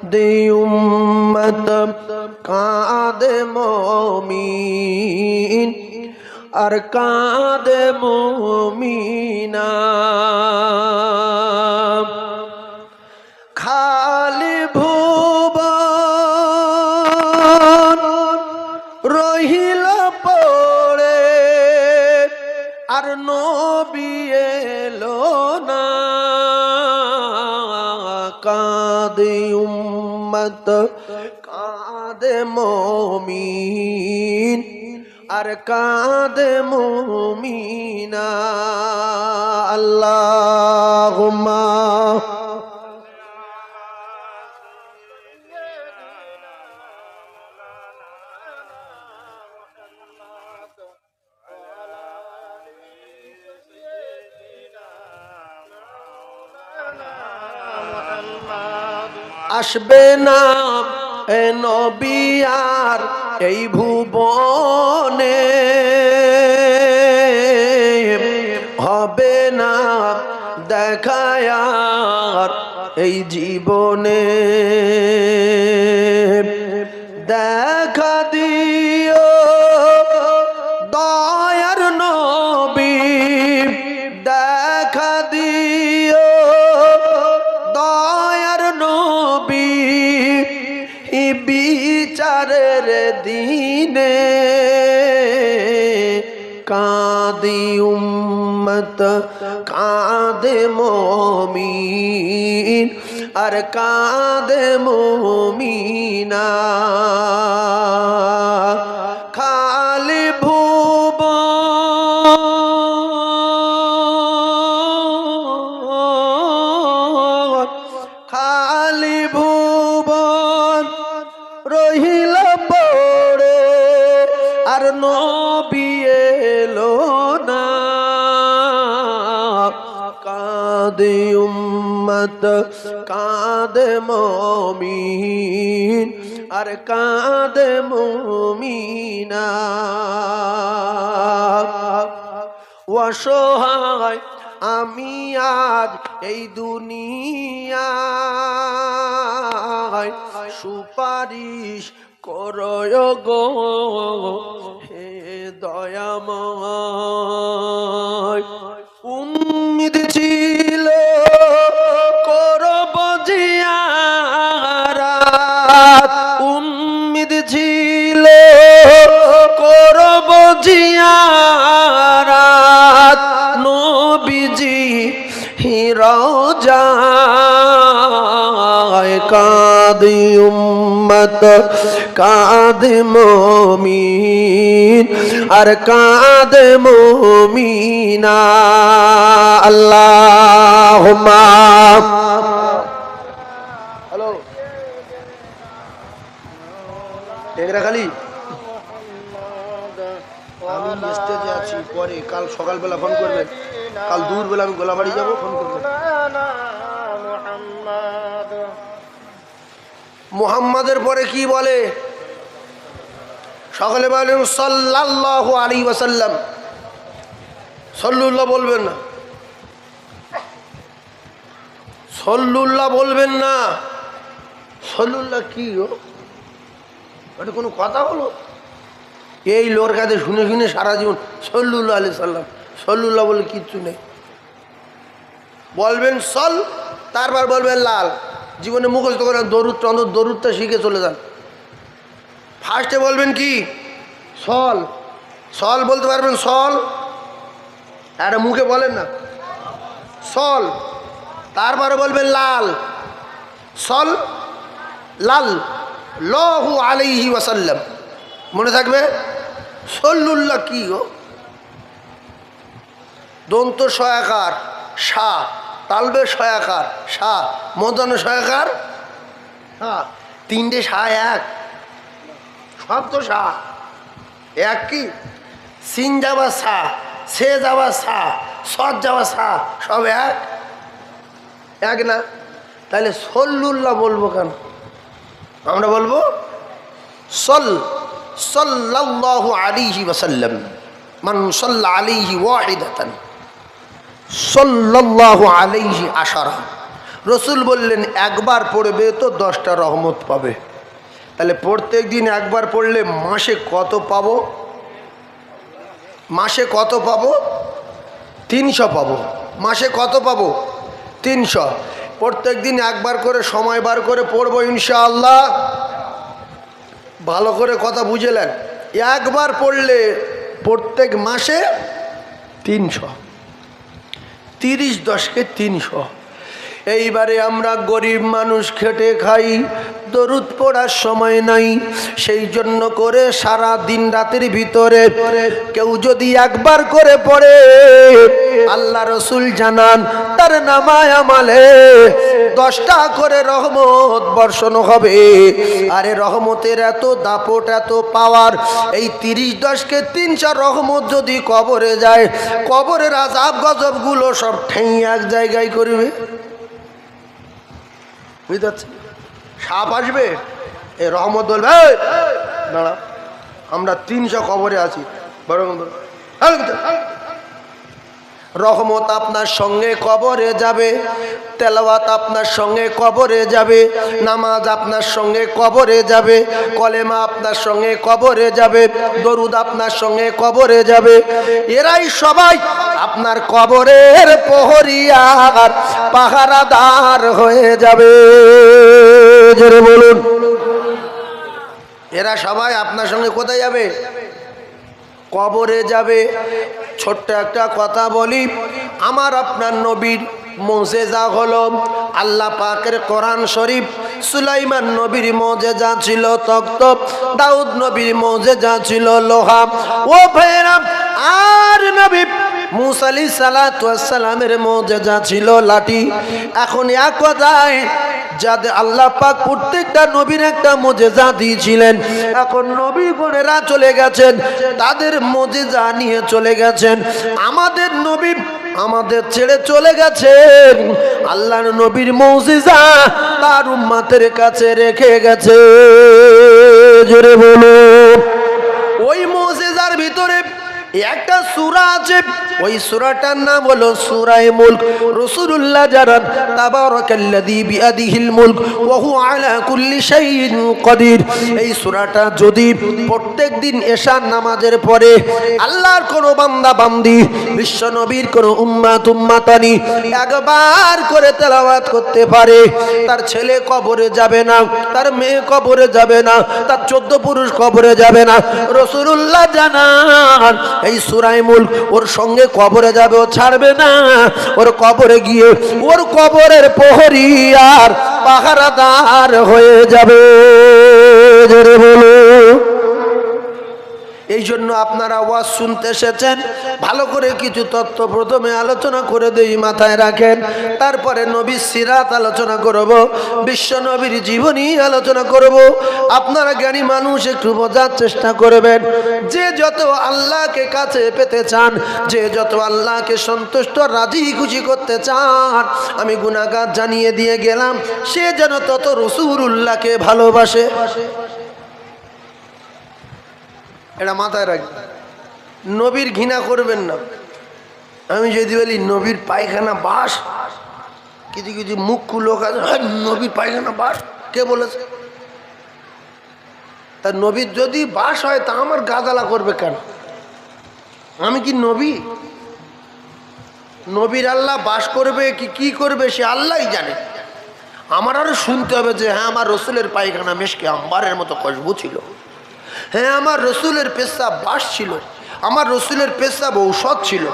দি উম্মত কাঁদে মুমিন আর কাঁদে মুমিনা খালি ভুবন রহিল পড়ে আর নবী এলো না কাঁদে উম্মত কাঁদে মুমিন আর কাঁদে মুমিনা আল্লাহুম্মা আসবে না এ নবী আর এই ভুবনে হবে না দেখায় আর এই জীবনে দেখা দিও দয়ার নবী দেখা দিও দয়ার নবী বিচারের দিনে কাঁদি উম্মত কাঁদে মুমিন আর কাঁদে মুমিনা খালি ভুবন খালি ভুবন রহিল পড়ে আর নবী এলো না কাঁদে উম্মত কাঁদে মুমিন আর কাঁদে মুমিনা অসহায় আমি আজ এই দুনিয়ায় সুপারিশ করো গো হে দয়াময় উম্মিদ ছিল করব জিয়ারাত উম্মিদ ছিল করব জিয়ারাত নবীজি রওজায় কাঁদি উম্মত কাঁদে মুমিন আর কাঁদে মুমিনা আল্লাহুম্মা হ্যালো টেংরা খালি আমি স্টেজে আছি পরে কাল সকালবেলা ফোন করবেন কাল দূরবেলা আমি গোলাবাড়ি যাবো ফোন করবেন মুহাম্মাদের পরে কি বলে সকলে বলেন সাল্লাল্লাহু আলাইহি ওয়াসাল্লাম সাল্লুল্লাহ বলবেন না সাল্লুল্লাহ বলবেন না সাল্লুল্লাহ কি ওটা কোনো কথা হলো এই লোর কাছে শুনে শুনে সারা জীবন সাল্লুল্লাহ আলাইহি সাল্লাম সাল্লুল্লাহ বলে কিচ্ছু নেই বলবেন সল তারপর বলবেন লাল জীবনে মুখস্থ করেন দরুদ চন্দ্র দরুদটা শিখে চলে যান ফার্স্টে বলবেন কি সল সল বলতে পারবেন সল একটা মুখে বলেন না সল তারপরে বলবেন লাল সল লাল লহু আলাইহি ওয়াসাল্লাম মনে থাকবে সল্লুল্লাহ কি গো দন্ত সয়াকার সা তালবে সয়াকার সা মদন সয়াকার হ্যাঁ তিনটে সা এক সব তো সা এক কি সিন যাওয়া সা সে যাওয়া সা সৎ যাওয়া সা সব এক এক না তাহলে সল্লুল্লাহ বলবো কেন আমরা বলবো সাল্লাল্লাহু আলাইহি ওয়াসাল্লাম মান সাল্লা আলাইহি ওয়াহিদাতান সাল্লাল্লাহু আলাইহি আশারা রসুল বললেন একবার পড়বে তো 10টা রহমত পাবে। তাহলে প্রত্যেক দিন একবার পড়লে মাসে কত পাবো? মাসে কত পাবো? 300 পাবো। মাসে কত পাবো? 300। প্রত্যেক দিন একবার করে সময় বার করে পড়বো ইনশাআল্লাহ। ভালো করে কথা বুঝলেন? একবার পড়লে প্রত্যেক মাসে 300, 30 10কে 300। এইবারে আমরা গরিব মানুষ, খেটে খাই, দরুদ পড়ার সময় নাই, সেই জন্য করে সারা দিন রাতের ভিতরে কেউ যদি একবার করে পড়ে, আল্লাহ রসুল জানান তার নামায় আমালে 10টা করে রহমত বর্ষণ হবে। আরে রহমতের এত দাপট, এত পাওয়ার, এই 30 10কে 300 রহমত যদি কবরে যায়, কবরের আযাব গজবগুলো সব ঠেই এক জায়গায় করবে। বুঝতে পারছেন? সাপ আসবে, এই রহমত বলবে দাঁড়া, আমরা 300 কবরে আছি, রহমত আপনার সঙ্গে কবরে যাবে, তেলাওয়াত আপনার সঙ্গে কবরে যাবে, নামাজ আপনার সঙ্গে কবরে যাবে, কলেমা আপনার সঙ্গে কবরে যাবে, দরুদ আপনার সঙ্গে কবরে যাবে। এরাই সবাই আপনার কবরের প্রহরিয়ার পাহারাদার হয়ে যাবে। জোরে বলুন। এরা সবাই আপনার সঙ্গে কোথায় যাবে? কবরে যাবে। ছোট্ট একটা কথা বলি, আমার আপনার নবীর মুজিজা হলো আল্লাহ পাকের কোরআন শরীফ। সুলাইমান নবীর মুজিজা ছিল তখ্ত, দাউদ নবীর মুজিজা ছিল লোহা। ও ভাইরা, আর নবী মুসা আলাইহিস সালাতু ওয়াস সালামের মুজিজা ছিল লাঠি। এখন এক কথায় যাদের আল্লাহ পাক প্রত্যেকটা নবীর একটা মুজিজা দিয়েছিলেন, এখন নবী গণেরা চলে গেছেন, তাদের মুজিজা নিয়ে চলে গেছেন। আমাদের নবী আমাদের ছেড়ে চলে গেছেন, আল্লাহর নবীর মুজিজা তার উম্মতের কাছে রেখে গেছে। জোরে বলো। ওই মুজিজার ভিতরে একটা সূরা আছে, ওই সূরাটার নাম হলো সূরা মুলক। রাসূলুল্লাহ জানান তাবারাকাল্লাযী বিয়াদিহিল মুলক ওয়া হুয়া আলা কুল্লি শাইইন কাদির। এই সূরাটা যদি প্রত্যেকদিন এশার নামাজের পরে আল্লাহর কোন বান্দা বান্দি, বিশ্ব নবীর কোন উম্মত উম্মাতানি একবার করে তেলাওয়াত করতে পারে, তার ছেলে কবরে যাবে না, তার মেয়ে কবরে যাবে না, তার 14 পুরুষ কবরে যাবে না। রাসূলুল্লাহ জানান এই সূরা মুলক ওর সঙ্গে কবরে যাবে, ও ছাড়বে না। ওর কবরে গিয়ে ওর কবরের প্রহরী আর পাহারাদার হয়ে যাবে। জোরে বলো। এই জন্য আপনারা ওয়াজ শুনতে এসেছেন, ভালো করে কিছু তথ্য প্রথমে আলোচনা করে দেই, মাথায় রাখেন। তারপরে নবীর সিরাত আলোচনা করব, বিশ্ব নবীর জীবনী আলোচনা করব। আপনারা জ্ঞানী মানুষ একটু বোঝার চেষ্টা করবেন। যে যত আল্লাহকে কাছে পেতে চান, যে যত আল্লাহকে সন্তুষ্ট রাজি খুশি করতে চান, আমি গুনাহগার জানিয়ে দিয়ে গেলাম, সে যেন তত রাসূলুল্লাহকে ভালোবাসে। এটা মাথায় রাখবেন। নবীর ঘৃণা করবেন না। আমি যদি বলি নবীর পায়খানা বাস, কিছু কিছু মুখ্য লোক আছে, নবীর পায়খানা বাস, কে বলেছে? তা নবীর যদি বাস হয় তা আমার গাদালা করবে কেন? আমি কি নবী? নবীর আল্লাহ বাস করবে কি করবে সে আল্লাহই জানে। আমার আরো শুনতে হবে যে হ্যাঁ আমার রসুলের পায়খানা মেশকে আম্বারের মতো খুশবু ছিল, হ্যাঁ আমার রসুলের পেশাব বাস ছিল, আমার রসুলের পেশাব ঔষধ ছিল,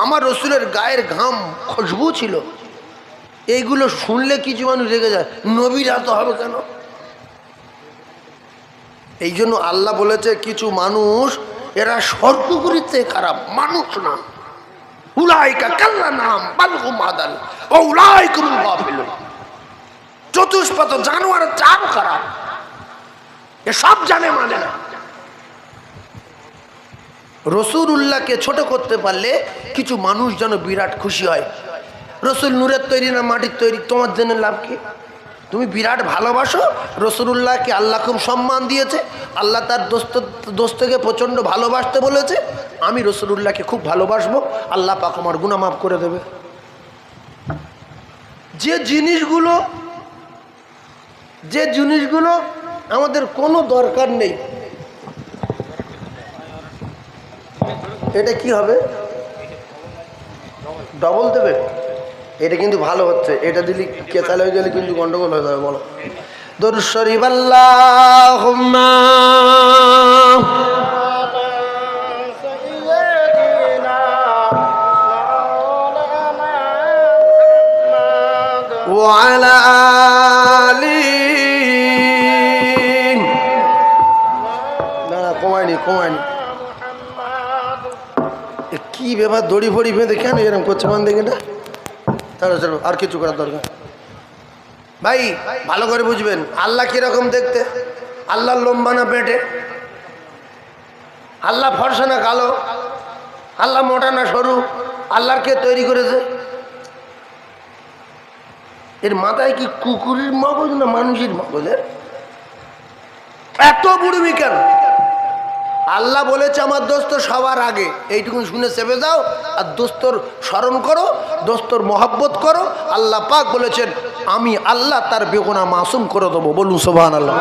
আমার রসুলের গায়ের ঘাম খুশবু ছিল। এইগুলো শুনলে কিছু মানুষ রেগে যায়, নবীর এত হবে কেন? এই জন্য আল্লাহ বলেছে কিছু মানুষ এরা স্বর্গগুলিতে খারাপ মানুষ না, উলাইকা কাল্লা নাম বালহুম আদাল ও উলাইকুমুল গাফিলুন। চতুষ্পদ জানোয়ারের চাও খারাপ, এ সব জানে মানে না। রাসূলুল্লাহকে ছোট করতে পারলে কিছু মানুষ যেন বিরাট খুশি হয়। রসুল নূরের তৈরি না মাটির তৈরি, তোমার জন্য লাভ কি? তুমি বিরাট ভালোবাসো রাসূলুল্লাহকে, আল্লাহ খুব সম্মান দিয়েছে, আল্লাহ তার দোস্তকে প্রচণ্ড ভালোবাসতে বলেছে, আমি রাসূলুল্লাহকে খুব ভালোবাসবো, আল্লাহ পাক আমার গুনাহ মাফ করে দেবে। যে জিনিসগুলো আমাদের কোনো দরকার নেই, এটা কি হবে? ডবল দেবে? এটা কিন্তু ভালো হচ্ছে, এটা দিলে কেচাল হয়ে গেলে কিন্তু গন্ডগোল হয়ে যাবে। বলো দরুদ শরীফ আল্লাহুম্মা ওয়া আলা আলি। না কমায়নি কি ব্যাপার? দড়ি ফড়ি বেঁধে কেন এরকম করছে? মান দেখে না, তাহলে চলো আর কিছু করার দরকার ভাই। ভালো করে বুঝবেন আল্লাহ কিরকম দেখতে। আল্লাহ লম্বা না পেটে? আল্লাহ ফর্সা না কালো? আল্লাহ মোটা না সরু? আল্লাহর কে তৈরি করেছে? এর মাথায় কি কুকুরের মগজ না মানুষের মগজের? এত বুড়িমি কেন? আল্লাহ বলেছে আমার দোস্ত সবার আগে, এইটুকু শুনে চেপে যাও আর দোস্তর স্মরণ করো, দোস্তর মহব্বত করো। আল্লাহ পাক বলেছেন আমি আল্লাহ তার বেগুনা মাসুম করে দেবো। বলুন সুবহানাল্লাহ।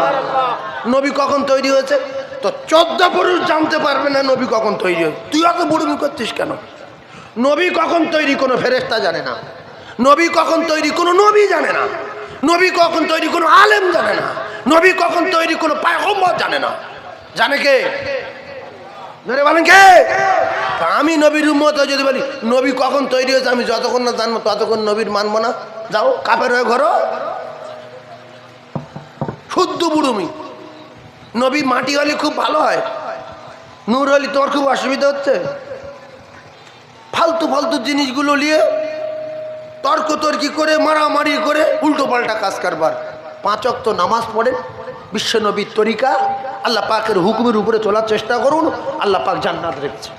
নবী কখন তৈরি হয়েছে? তো 14 পুরুষ জানতে পারবে না নবী কখন তৈরি হয়েছে। তুই অত বুড়িমি করছিস কেন? নবী কখন তৈরি কোনো ফেরেশতা জানে না। নবী কখন তৈরি কোনো নবী জানে না। নবী কখন তৈরি কোনো আলেম জানে না। নবী কখন তৈরি কোনো পয়গম্বর জানে না। জানে কে? বলেন কে? আমি নবীর উম্মত যদি বলি নবী কখন তৈরি হয়েছে আমি যতক্ষণ না জানবো ততক্ষণ নবীর মানবো না। যাও কাফের হয়ে ঘরো। শুদ্ধ বুড়ুমি। নবী মাটি হলে খুব ভালো হয়, নূর হলে তোমার খুব অসুবিধা হচ্ছে। ফালতু ফালতু জিনিসগুলো নিয়ে তর্কি করে মারামারি করে উল্টো পাল্টা কাজ কারবার। 5 ওয়াক্ত নামাজ পড়েন বিশ্ব নবীর তরিকা, আল্লাহ পাকের হুকুমের উপরে চলার চেষ্টা করুন, আল্লাহ পাক জান্নাত রেখেছে।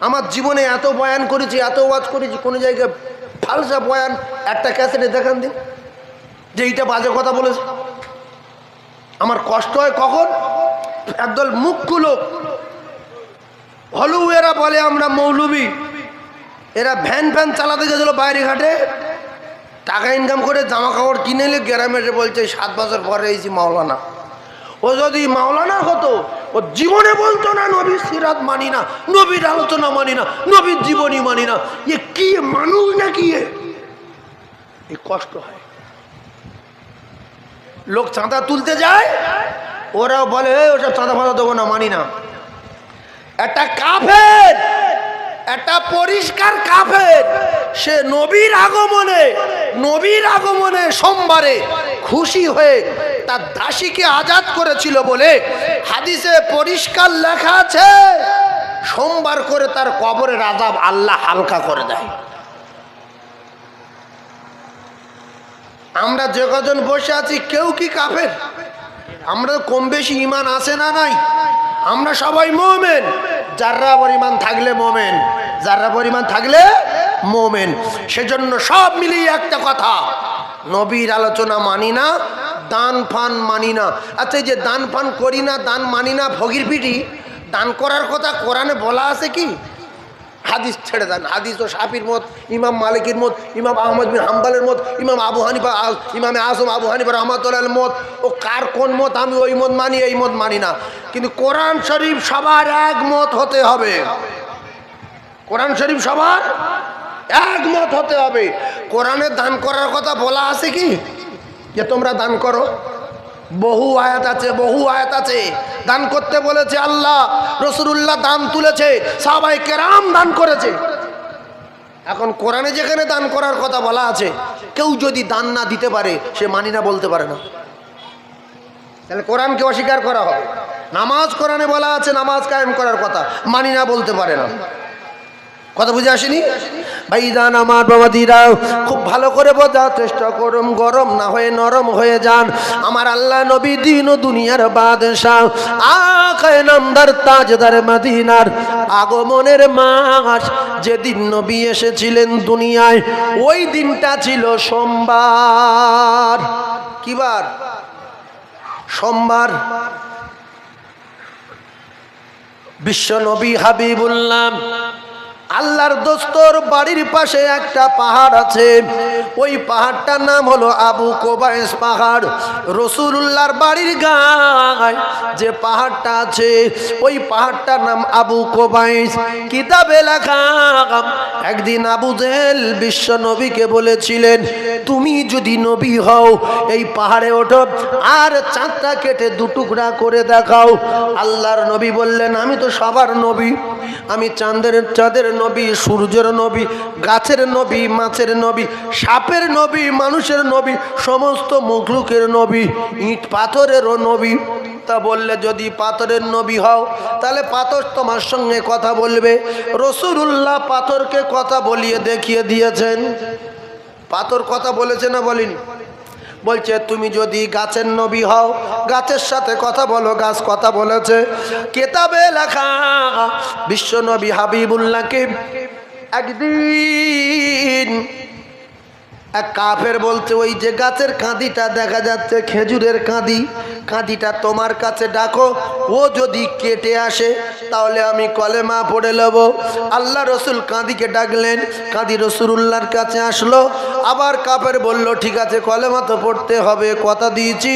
আমার জীবনে এত বয়ান করেছি, এত ওয়াজ করেছি, কোনো জায়গায় ফালসা বয়ান একটা ক্যাসেটে দেখান দিন যে এইটা বাজে কথা বলেছে। আমার কষ্ট হয় কখন একদল মুখ্য লোক হলু এরা বলে আমরা মৌলবী, এরা ভ্যান চালাতে গেছিল বাইরে ঘাটে, টাকা ইনকাম করে জামা কাপড় কিনে এলে গ্রামে বলছে 7 বছর পরে এসেছি মাওলানা। ও যদি মাওলানা হতো ও জীবনে বলতো না নবীর সিরাত মানি না, নবীর আলোচনা মানি না, নবীর জীবনী মানি না। এ কি মানুষ নাকি? এই কষ্ট হয়। লোক চাঁদা তুলতে যায়, ওরাও বলে ওসব চাঁদা ফাঁদা দেবো না, মানি না। একটা কাফের, একটা পরিষ্কার কাফের, সে নবীর আগমনে সোমবারে খুশি হয়ে তার দাসীকে আজাদ করেছিল বলে হাদিসে পরিষ্কার লেখা আছে সোমবার করে তার কবরের আযাব আল্লাহ হালকা করে দেয়। আমরা যে কজন বসে আছি কেউ কি কাফের? আমরা কম বেশি ঈমান আছে না নাই? আমরা সবাই মুমিন, যারা পরিমাণ থাকলে মুমিন, যারা পরিমাণ থাকলে মুমিন। সেজন্য সব মিলিয়ে একটা কথা, নবীর আলোচনা মানি না, দান ফান মানি না। আচ্ছা এই যে দান ফান করি না, দান মানি না, ফকির পিটি, দান করার কথা কোরআনে বলা আছে কি? হাদিস ছেড়ে দেন। হাদিস ও শাফির মত, ইমাম মালিকের মত, ইমাম আহমদ বিন হাম্বলের মত, ইমাম আবু হানিফা, ইমামে আজম আবু হানিফা রহমাতুল্লাহর মত, ও কার কোন মত আমি ওই মত মানি এই মত মানি না। কিন্তু কোরআন শরীফ সবার একমত হতে হবে। কোরআন শরীফ সবার একমত হতে হবে। কোরআনে দান করার কথা বলা আছে কি যে তোমরা দান করো? বহু আয়াত আছে দান করতে বলেছে আল্লাহ, রাসূলুল্লাহ দান তুলেছে, সাহাবায়ে কেরাম দান করেছে। এখন কোরআনে যেখানে দান করার কথা বলা আছে, কেউ যদি দান না দিতে পারে সে মানি না বলতে পারে না, তাহলে কোরআনকে অস্বীকার করা হবে। নামাজ কোরআনে বলা আছে নামাজ কায়েম করার কথা, মানি না বলতে পারে না। কথা বুঝে আসেনি ভাইজান আমার বাবাদিরা? খুব ভালো করে বোঝার চেষ্টা করুন, গরম না হয়ে নরম হয়ে যান। আমার আল্লাহ নবী দিন ও দুনিয়ার বাদশাহ, আকায়ে নামদার তাজদার মদিনার আগমনের মাস যেদিন নবী এসেছিলেন দুনিয়ায়, ওই দিনটা ছিল সোমবার। কি বার? সোমবার। বিশ্ব নবী হাবিবুল্লাহ আল্লাহর দোস্তর বাড়ির পাশে একটা পাহাড় আছে, ওই পাহাড়টার নাম হলো আবু কোবাইস পাহাড়। রাসূলুল্লাহর বাড়ির গায়ে যে পাহাড়টা আছে ওই পাহাড়টার নাম আবু কোবাইস। কিতাবে লেখা, একদিন আবু জেহেল বিশ্ব নবীকে বলেছিলেন, তুমি যদি নবী হও এই পাহাড়ে ওঠো আর চাঁদটা কেটে দুটুকরা করে দেখাও। আল্লাহর নবী বললেন, আমি তো সবার নবী, আমি চাঁদের নবী, সূর্যের নবী, গাছের নবী, মাছের নবী, সাপের নবী, মানুষের নবী, সমস্ত মখলুকের নবী, ইট পাথরেরও নবী। তা বললে, যদি পাথরের নবী হও তাহলে পাথর তোমার সঙ্গে কথা বলবে। রাসূলুল্লাহ পাথরকে কথা বলিয়ে দেখিয়ে দিয়েছেন। পাথর কথা বলেছে না বলেনি? বলছে, তুমি যদি গাছের নবী হও গাছের সাথে কথা বলো, গাছ কথা বলেছে। কিতাবে লেখা, বিশ্ব নবী হাবিবুল্লাহকে একদিন এক কাফের বলছে, ওই যে গাছের কাঁদিটা দেখা যাচ্ছে, খেজুরের কাঁদিটা তোমার কাছে ডাকো, ও যদি কেটে আসে তাহলে আমি কলেমা পড়ে নেব। আল্লাহ রসুল কাঁদিকে ডাকলেন, কাঁদি রাসূলুল্লাহর কাছে আসলো। আবার কাফের বলল, ঠিক আছে কলেমা তো পড়তে হবে, কথা দিয়েছি।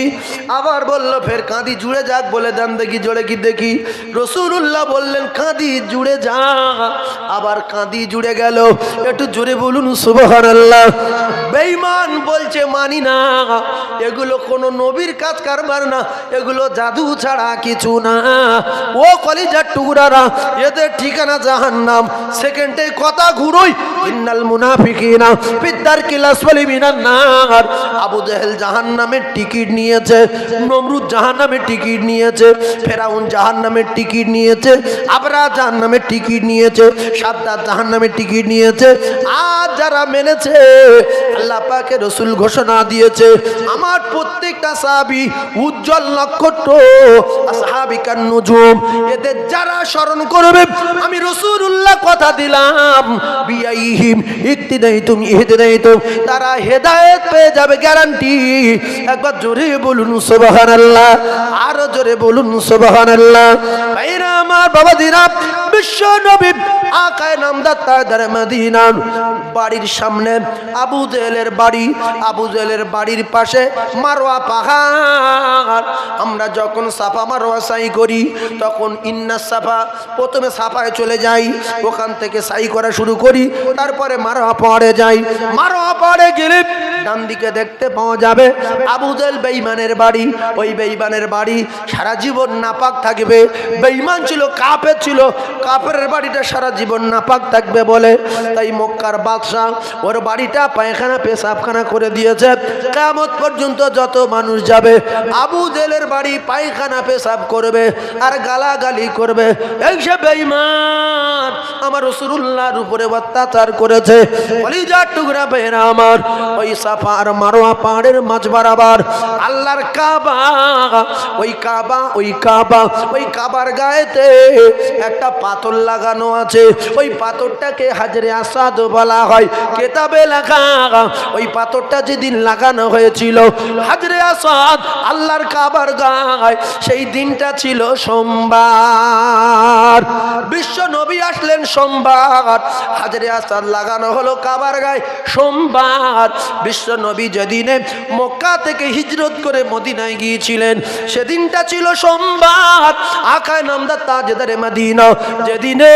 আবার বলল, ফের কাঁদি জুড়ে যাক, বলে দেন দেখি, জোরে কি দেখি। রাসূলুল্লাহ বললেন, কাঁদি জুড়ে যা। আবার কাঁদি জুড়ে গেল। একটু জোরে বলুন সুবহানাল্লাহ। বেঈমান বলছে, মানি না, এগুলো কোনো নবীর কাজ কারবার না, এগুলো জাদু ছাড়া কিছু না। ও কলিজার টুকরারা, এদের ঠিকানা জাহান্নাম। সেকেন্ডে কথা ঘুরোই, ইন্নাল মুনাফিকিনা ফিদ-দারকিল আসফালি মিনান নার। আবু জেহেল জাহান্নামের টিকিট নিয়েছে, নমরুদ জাহান্নামের টিকিট নিয়েছে, ফেরাউন জাহান্নামের টিকিট নিয়েছে, আবরা জাহান্নামের টিকিট নিয়েছে, সাদ্দাত জাহান্নামের টিকিট নিয়েছে। আর যারা মেনেছে, আল্লাহ পাকের রাসূল ঘোষণা দিয়েছে, আমার প্রত্যেকটা সাহাবী উজ্জ্বল নক্ষত্র, আসহাবিকান নুজুম। এদের যারা স্মরণ করবে, আমি রাসূলুল্লাহ কথা দিলাম, বিআইহিম ইক্তিদাইতুম ইহতিদাইতুম, তারা হেদায়েত পেয়ে যাবে, গ্যারান্টি। একবার জোরে বলুন সুবহানাল্লাহ, আরো জোরে বলুন সুবহানাল্লাহ। ভাইরা আমার, বাবাজিরা, বিশ্ব নবী আকায়ে নামদার তাজদার মদিনা বাড়ির সামনে আবু জেহেলের বাড়ি। আবু জেহেলের বাড়ির পাশে মারওয়া পাহাড়। আমরা যখন সাফা মারওয়া সাই করি তখন ইন্না সাফা, প্রথমে সাফায় চলে যাই, ওখান থেকে সাই করা শুরু করি, তারপরে মারওয়া পাহাড়ে যাই। মারওয়া পাহাড়ে গেলে ডান দিকে দেখতে পাওয়া যাবে আবু জেহেল বেঈমানের বাড়ি। ওই বেঈমানের বাড়ি সারা জীবন নাপাক থাকবে। বেঈমান ছিল, কাফের ছিল, কাফেরের বাড়িটা সারা জীবন নাপাক থাকবে বলে তাই মক্কার বাদশা ওর বাড়িটা পায়খানা পেশাবখানা করে দিয়েছে। কিয়ামত পর্যন্ত যত মানুষ যাবে আবু জেহেলের বাড়ি পায়খানা পেশাব করবে আর গালাগালি করবে, এই সে বেঈমান আমার রাসূলুল্লাহর উপরে অত্যাচার করেছে। কলিজার টুকরা বেরা আমার, ওই সাফা আর মারওয়া পাহাড়ের মাঝ বরাবর আল্লাহর কাবা। ওই কাবার গায়েতে একটা পাথর লাগানো আছে। ওই পাথরটাকে হাজরে আসাদ বলা হয়। কিতাবে লেখা, ওই পাথরটা যেদিন লাগানো হয়েছিল হাজরে আসাদ আল্লাহর কাবার গায়ে, সেই দিনটা ছিল সোমবার। বিশ্ব নবী আসলেন সোমবার, হাজরে আসাদ লাগানো হলো কাবার গায়ে সোমবার। বিশ্ব নবী যেদিনে মক্কা থেকে হিজরত করে মদিনায় গিয়েছিলেন সেদিনটা ছিল সোমবার। আকায়ে নামদার তাজদারে মদিনা যেদিনে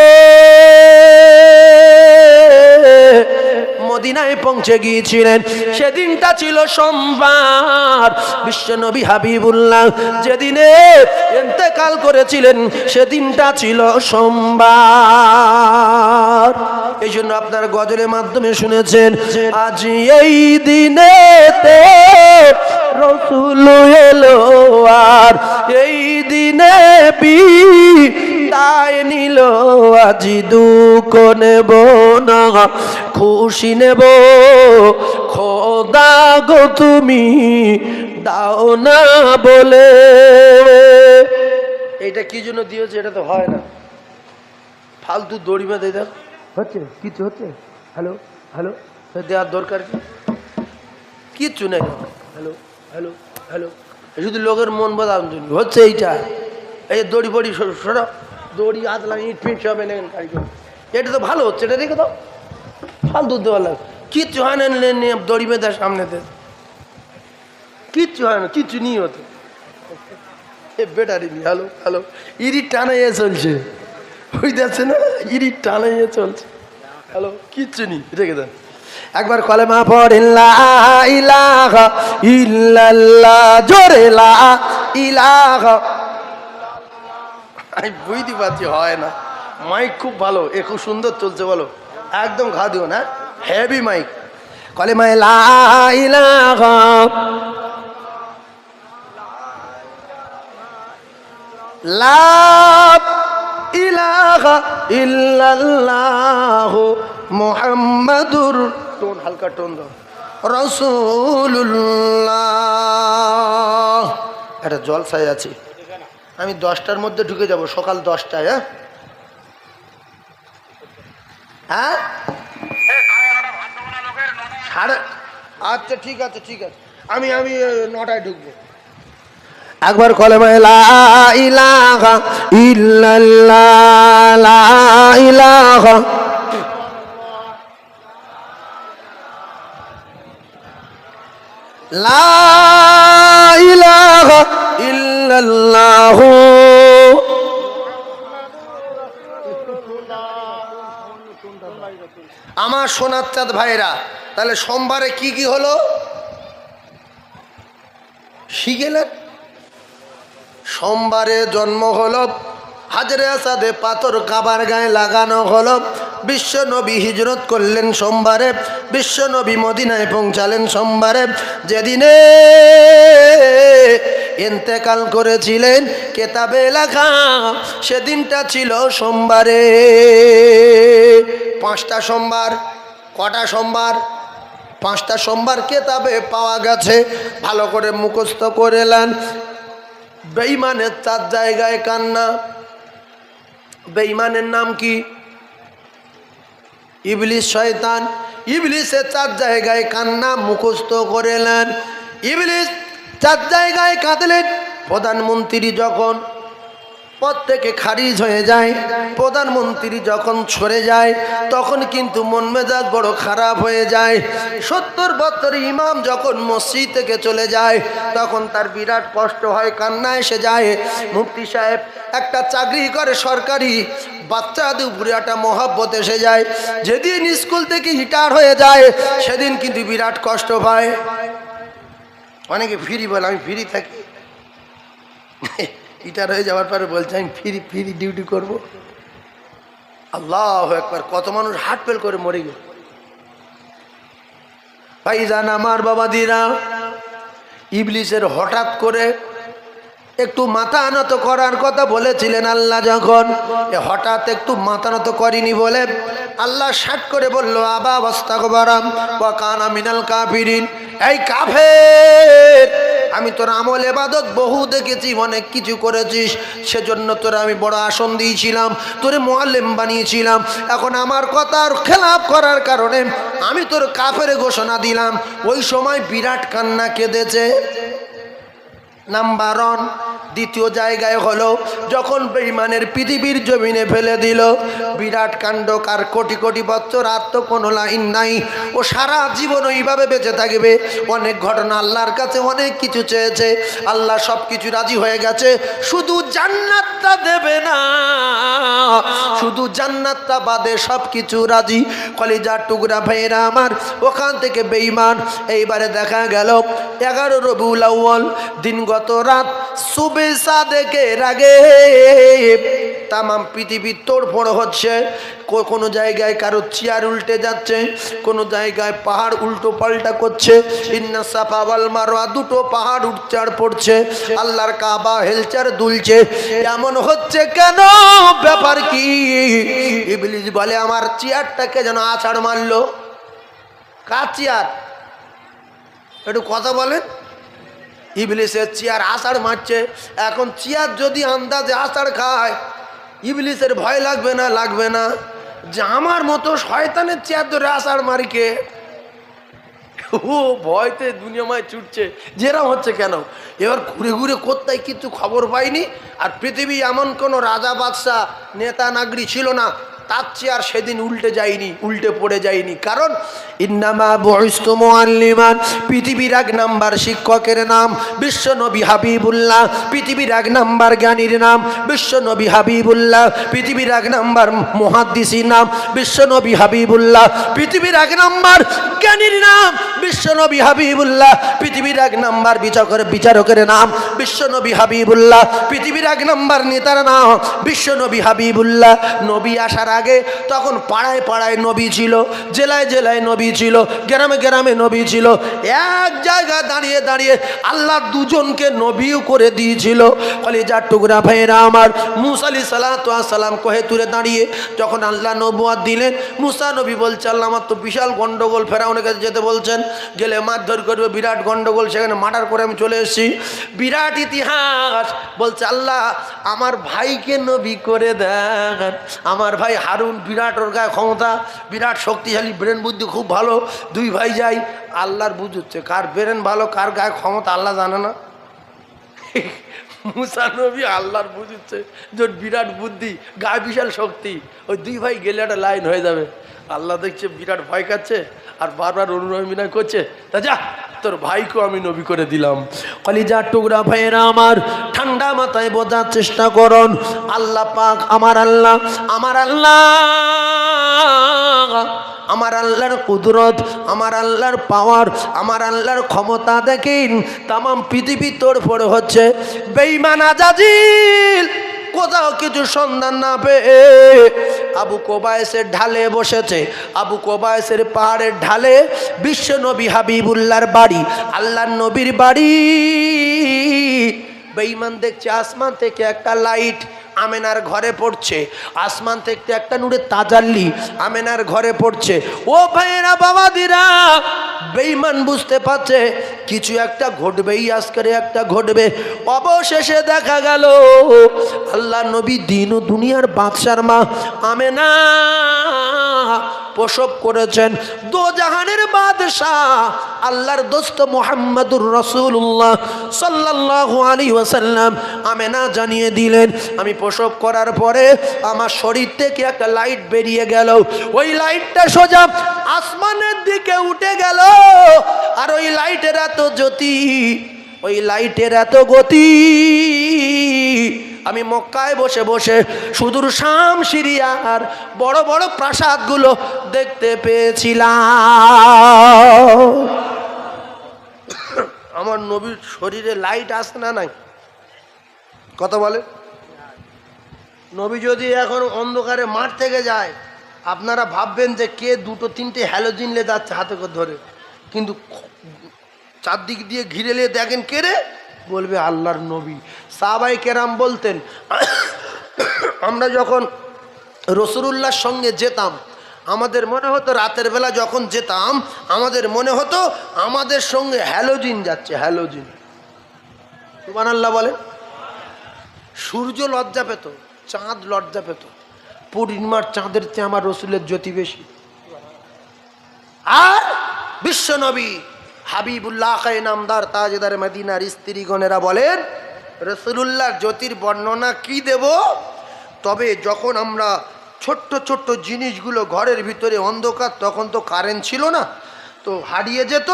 মদিনায় পৌঁছে গিয়েছিলেন সেদিনটা ছিল সোমবার। বিশ্বনবী হাবিবুল্লাহ যেদিনে ইন্তেকাল করেছিলেন সেদিনটা ছিল সোমবার। এই জন্য আপনার গজলের মাধ্যমে শুনেছেন, আজ এই দিনেতে রাসূল এলো আর এই দিনে বিদায় নিল। আজি দুঃখ নেব না, খুশি নেব, খোদা গো তুমি দাও না বলে। এইটা কি জন্য দিয়েছে? এটা তো হয় না, ফালতু দড়ি বেঁধে দেখ হচ্ছে, কিছু হচ্ছে, হ্যালো হ্যালো দেওয়ার দরকার কি? কিচ্ছু নেই। হ্যালো হ্যালো হ্যালো, শুধু লোকের মন বদাম হচ্ছে। এইটা এই দড়ি বড়ি সরো, দড়ি হাত লাগিয়ে ইট ফিট সব এনে কারিগর এটা তো ভালো হচ্ছে, এটা রেখে দাও, ফালতু দেওয়া লাগে, কিচ্ছু হয় না, দড়ি বেঁধে সামনেতে, কিচ্ছু হয় না, কিচ্ছু নিয়ে হতো বেটারি নিয়ে। হ্যালো হ্যালো, ইরি টানাইয়ে চলছে, ওই দেখছে না, ইরি টানাইয়ে চলছে। হ্যালো, কিচ্ছু নেই, রেখে দেন। একবার কলেমা পড়েন লা ইলাহা ইল্লাল্লাহ, জোরে লা ইলাহা। আমি বুঝতে পারছি হয় না, মাইক খুব ভালো, এ খুব সুন্দর চলছে, বলো একদম ঘা দিও না, হেভি মাইক। কলেমায় লা ইলাহা লা ইলাহা ইল্লাল্লাহু মুহাম্মাদুর, টোন হালকা টোন দাও, রাসূলুল্লাহ। একটা জলসায় আছে, আমি 10টার মধ্যে ঢুকে যাব, সকাল 10টায়। হ্যাঁ সাড়ে, আচ্ছা ঠিক আছে ঠিক আছে, আমি 9টায় ঢুকবো। একবার কলেমায় লা ইলাহা ইল্লাল্লাহ, লা ইলাহা লা ইলাহা ইল্লাল্লাহ। আমার সোনার চাঁদ ভাইরা, তাহলে সোমবারে কি কি হলো শিখেলেন? সোমবারে জন্ম হলো, হাজরে আসাদে পাথর কাবার গায়ে লাগানো হলো, বিশ্ব নবী হিজরত করলেন সোমবারে, বিশ্ব নবী মদিনায় পৌঁছালেন সোমবারে, যেদিনে ইন্তেকাল করেছিলেন কেতাবে লেখা সেদিনটা ছিল সোমবারে। 5টা সোমবার, কটা সোমবার? 5টা সোমবার কেতাবে পাওয়া গেছে, ভালো করে মুখস্থ করে নেন। বেঈমানের 4 জায়গায় কান্না। বেঈমানের নাম কি? ইবলিস, শয়তান। ইবলিসের 4 জায়গায় কান্না, মুখস্থ করে নেন। ইবলিস 4 জায়গায় কাঁদলেন। প্রধানমন্ত্রী যখন পদ থেকে খারিজ হয়ে যায়, প্রধানমন্ত্রী যখন সরে যায়, তখন কিন্তু মন মেজাজ বড় খারাপ হয়ে যায়। 70 বছর ইমাম যখন মসজিদ থেকে চলে যায়, তখন তার বিরাট কষ্ট হয়, কান্না এসে যায়। মুফতি সাহেব একটা চাকরি করে সরকারি, বাচ্চাদের উপরে একটা মহব্বত এসে যায়। যেদিন স্কুল থেকে রিটায়ার হয়ে যায়, সেদিন কিন্তু বিরাট কষ্ট পায়। অনেকে ফ্রি বলে, আমি ফ্রি থাকি, রিটায়ার হয়ে যাওয়ার পরে বলছে আমি ফ্রি ডিউটি করব। আল্লাহু আকবার, কত মানুষ হার্ট ফেল করে মরে গেল। ভাইজান আমার বাবাদিরা, ইবলিসের হঠাৎ করে একটু মাথা নত করার কথা বলেছিলেন আল্লাহ, যখন হঠাৎ একটু মাথা নত করিনি বলে আল্লাহ শাট করে বলল, আবা ওয়াস্তাগবারাম ওয়া কানা মিনাল কাফিরিন। এই কাফের, আমি তোর আমল ইবাদত বহু দেখেছি, অনেক কিছু করেছিস, সেজন্য তোরা আমি বড় আসন দিয়েছিলাম, তোরে মুআল্লিম বানিয়েছিলাম। এখন আমার কথার খেলাপ করার কারণে আমি তোর কাফের ঘোষণা দিলাম। ওই সময় বিরাট কান্না কেঁদেছে। নাম্বার 1। দ্বিতীয় জায়গায় হলো যখন বেঈমানের পৃথিবীর জমিনে ফেলে দিল, বিরাট কাণ্ড। কার কোটি কোটি বছর আর তো কোনো লাইন নাই, ও সারা জীবন ওইভাবে বেঁচে থাকবে। অনেক ঘটনা, আল্লাহর কাছে অনেক কিছু চেয়েছে, আল্লাহ সব কিছু রাজি হয়ে গেছে, শুধু জান্নাতটা দেবে না, শুধু জান্নাতটা বাদে সব কিছু রাজি। কলিজার টুকরা ভাইয়েরা আমার, ওখান থেকে বেঈমান। এইবারে দেখা গেল 11 রবিউল আউয়াল দিন, গত রাত সুবে সাদেকের আগে তাম পৃথিবী তোড়ফোড় হচ্ছে। কোনো জায়গায় কারো চেয়ার উল্টে যাচ্ছে, কোনো জায়গায় পাহাড় উল্টো পাল্টা করছে। ইন্না সাফা ওয়াল মারওয়া, 2টো পাহাড় উঠচাড় পড়ছে, আল্লাহর কাবা হেলচার দুলছে। এমন হচ্ছে কেন? ব্যাপার কি? ইবলিস বলে, আমার চেয়ারটাকে যেন আছাড় মারলো। কার চেয়ার? একটু কথা বলেন। ইবলিসের চেয়ার আষাঢ় মারছে। এখন চেয়ার যদি আন্দাজে আষাঢ় খায়, ইবলিসের ভয় লাগবে না? লাগবে না যে আমার মতো শয়তানের চেয়ার ধরে আষাঢ় মারিকে? ও ভয়তে দুনিয়ায় ছুটছে। যেরকম হচ্ছে কেন? এবার ঘুরে ঘুরে কোথায় কিছু খবর পাইনি। আর পৃথিবী এমন কোনো রাজা বাদশাহ নেতা নাগরি ছিল না তার চেয়ে আর সেদিন উল্টে যায়নি, উল্টে পড়ে যায়নি। কারণ ইন্নামা বুইস্তু মুআল্লিমান, পৃথিবীর এক নাম্বার শিক্ষকের নাম বিশ্বনবী হাবিবুল্লাহ, পৃথিবীর এক নাম্বার জ্ঞানীর নাম বিশ্বনবী হাবিবুল্লাহ, পৃথিবীর এক নাম্বার মুহাদ্দিসের নাম বিশ্বনবী হাবিবুল্লাহ, পৃথিবীর এক নাম্বার জ্ঞানীর নাম বিশ্বনবী হাবিবুল্লাহ, পৃথিবীর এক নাম্বার বিচারকের নাম বিশ্বনবী হাবিবুল্লাহ, পৃথিবীর এক নাম্বার নেতার নাম বিশ্বনবী হাবিবুল্লাহ। নবী আসার আগে তখন পাড়ায় পাড়ায় নবী ছিল, জেলায় জেলায় নবী ছিল, গ্রামে গ্রামে নবী ছিল। এক জায়গায় দাঁড়িয়ে দাঁড়িয়ে আল্লাহ দুজনকে নবীও করে দিয়েছিল। কলিজার টুকরা ভাইয়েরা আমার, মুসা আলাইহিস সালাতু ওয়াস সালাম কোহে তুলে দাঁড়িয়ে যখন আল্লাহ নবুয়ত দিলেন, মুসা নবী বলছে আল্লাহ আমার তো বিশাল গন্ডগোল, ফেরাউনের কাছে যেতে বলছেন, গেলে মারধর করবে, বিরাট গন্ডগোল, সেখানে মার্ডার করে আমি চলে এসেছি, বিরাট ইতিহাস। বলছে আল্লাহ আমার ভাইকে নবী করে দেন, আমার ভাই হারুন বিরাট, ওর গায়ে ক্ষমতা, বিরাট শক্তিশালী, ব্রেন বুদ্ধি খুব ভালো, দুই ভাই যাই। আল্লাহর বুঝুচ্ছে কার ব্রেন ভালো কার গায়ে ক্ষমতা আল্লাহ জানে না। মুসা নবী আল্লাহর বুঝুচ্ছে যে বিরাট বুদ্ধি, গায়ে বিশাল শক্তি, ওই দুই ভাই গেলে একটা লাইন হয়ে যাবে। আল্লাহ দেখছে বিরাট ভয় খাচ্ছে আর বারবার অনুনয় করছে, তা যা তোর ভাইকেও আমি নবী করে দিলাম। কলিজার টুকরা ভাইয়েরা আমার, ঠান্ডা মাথায় বোঝার চেষ্টা করুন, আল্লাহ পাক আমার আল্লাহ, আমার আল্লাহ, আমার আল্লাহর কুদরত, আমার আল্লাহর পাওয়ার, আমার আল্লাহর ক্ষমতা দেখেন। তামাম পৃথিবী তোড়ফোড় হচ্ছে, বেঈমান আজাজিল কোথাও কিছু সন্ধান না পেয়ে আবু কোবায়েসের ঢালে বসেছে। আবু কোবায়েসের পাহাড়ের ঢালে বিশ্ব নবী হাবিবুল্লাহর বাড়ি, আল্লাহর নবীর বাড়ি। বেঈমান দেখছে আসমান থেকে একটা লাইট আমেনার ঘরে পড়ছে, আসমান থেকে একটা নূরের তাজাল্লি আমেনার ঘরে পড়ছে। ও ভাইয়েরা বাবাদিরা, বেঈমান বুঝতে পারছে কিছু একটা ঘটবেই, আজকের একটা ঘটবে। অবশেষে দেখা গেল আল্লাহ নবী দিন ও দুনিয়ার বাদশার মা আমেনা প্রসব করেছেন। দো জাহানের বাদশাহ আল্লাহর দোস্ত মুহাম্মদুর রাসূলুল্লাহ সাল্লাল্লাহু আলাইহি ওয়াসাল্লাম আমেনা জানিয়ে দিলেন, আমি প্রসব করার পরে আমার শরীর থেকে একটা লাইট বেরিয়ে গেল, ওই লাইটটা সোজা আসমানের দিকে উঠে গেল। আর ওই লাইটের এত জ্যোতি, ওই লাইটের এত গতি, আমি মক্কায় বসে বসে সুদূর শাম সিরিয়ার বড় বড় প্রাসাদগুলো দেখতে পেয়েছিলাম। আমার নবীর শরীরে লাইট আসে না নাই? কথা বলে, নবী যদি এখন অন্ধকারে মাঠ থেকে যায়, আপনারা ভাববেন যে কে দুটো তিনটে হ্যালোজিন লে যাচ্ছে হাতে করে ধরে, কিন্তু চারদিক দিয়ে ঘিরে নিয়ে দেখেন কে রে, বলবে আল্লাহর নবী। সাহাবায়ে কেরাম বলতেন, আমরা যখন রাসূলুল্লাহর সঙ্গে যেতাম, আমাদের মনে হতো রাতের বেলা যখন যেতাম, আমাদের মনে হতো আমাদের সঙ্গে হ্যালোজিন যাচ্ছে, হ্যালোজিন। সুবহানাল্লাহ বলে। সূর্য লজ্জা পেত, চাঁদ লজ্জা পেত, পূর্ণিমার চাঁদের চেয়ে আমার রসুলের জ্যোতি বেশি। আর বিশ্বনবী হাবিবুল্লাহ খায়ে নামদার তাজদার মদিনার স্ত্রীগণেরা বলেন, রসুলুল্লাহর জ্যোতির বর্ণনা কি দেব? তবে যখন আমরা ছোট্ট ছোট্ট জিনিসগুলো ঘরের ভিতরে অন্ধকার, তখন তো কারেন্ট ছিল না, তো হারিয়ে যেত।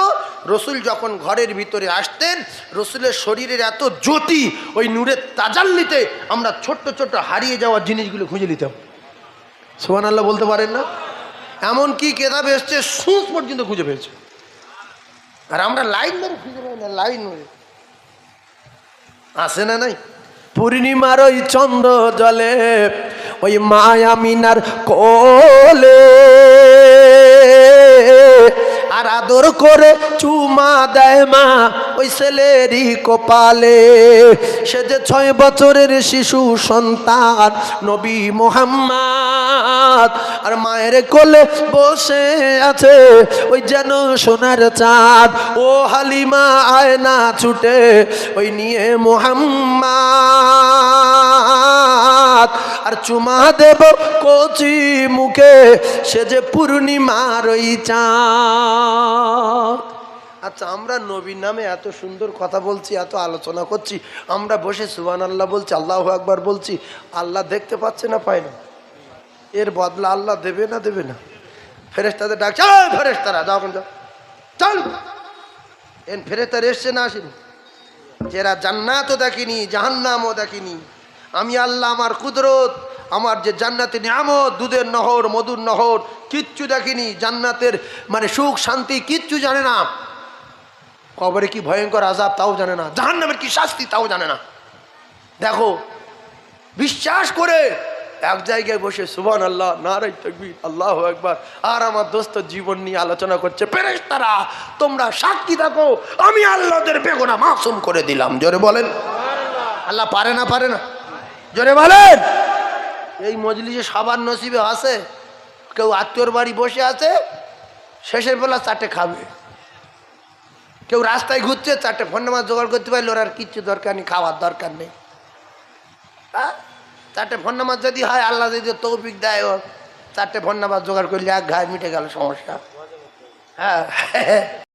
রসুল যখন ঘরের ভিতরে আসতেন, রসুলের শরীরের এত জ্যোতি, ওই নূরের তাজাল্লিতে আমরা ছোট্ট ছোট্ট হারিয়ে যাওয়া জিনিসগুলো খুঁজে নিতাম। সুবহানাল্লাহ বলতে পারেন না? এমনকি কেতাবে এসছে সূঁচ পর্যন্ত খুঁজে পেয়েছে। আর আমরা লাইন মেরে খুঁজে পাই না, লাইন মেরে আসে না নাই? পূর্ণিমার ওই চন্দ্র জলে ওই মায়ামিনার কোলে আর আদর করে চুমা দেয় মা ওই ছেলেরই কপালে। সে যে 6 বছরের শিশু সন্তান নবী মুহাম্মদ, আর মায়ের কোলে বসে আছে ওই যেন সোনার চাঁদ। ও হালিমা আয়না ছুটে ওই নিয়ে মুহাম্মদ, আর চুমা দেব কচি মুখে সে যে পূর্ণিমার ওই চাঁদ। আচ্ছা, আমরা নবীর নামে এত সুন্দর কথা বলছি, এত আলোচনা করছি, আমরা বসে সুবহানাল্লাহ বলছি, আল্লাহু আকবার বলছি, আল্লাহ দেখতে পাচ্ছে না পায় না? এর বদলা আল্লাহ দেবে না দেবে না? ফেরেশতাদের ডাক, ফেরেশতারা যাও যাও চল। এন ফেরেশতারা এসছে না আসেনি? যারা জান্নাতও দেখিনি জাহান্নামও দেখিনি, আমি আল্লাহ আমার কুদরত, আমার যে জান্নাতের নিয়ামত, দুধের নহর মধুর নহর কিচ্ছু দেখিনি, জান্নাতের মানে সুখ শান্তি কিচ্ছু জানে না, কবরে কি ভয়ঙ্কর আযাব তাও জানে না, জাহান্নামের কি শাস্তি তাও জানে না। দেখো বিশ্বাস করে এক জায়গায় বসে সুবহানাল্লাহ নারায়ে তাকবীর আল্লাহু আকবার আর আমার দোস্ত জীবন নিয়ে আলোচনা করছে। ফেরেশতারা তোমরা সাক্ষী থাকো, আমি আল্লাহ ওদের বেগুনাহ মাসুম করে দিলাম। জোরে বলেন আল্লাহ পারে না পারে না? জোরে বলেন। এই মজলিসে সবার নসিবে আছে? কেউ আত্মীয়র বাড়ি বসে আছে, শেষের বেলা চারটে খাবে, কেউ রাস্তায় ঘুরছে চারটে ফোন নাম্বার জোগাড় করতে পারলো, আর কিচ্ছু দরকার নেই, খাওয়ার দরকার নেই। হ্যাঁ, চারটে ফোন নাম্বার যদি হয়, আল্লাহ যদি তৌফিক দেয়, ও চারটে ফোন নাম্বার জোগাড় করলে এক ঘায়ে মিটে গেল সমস্যা। হ্যাঁ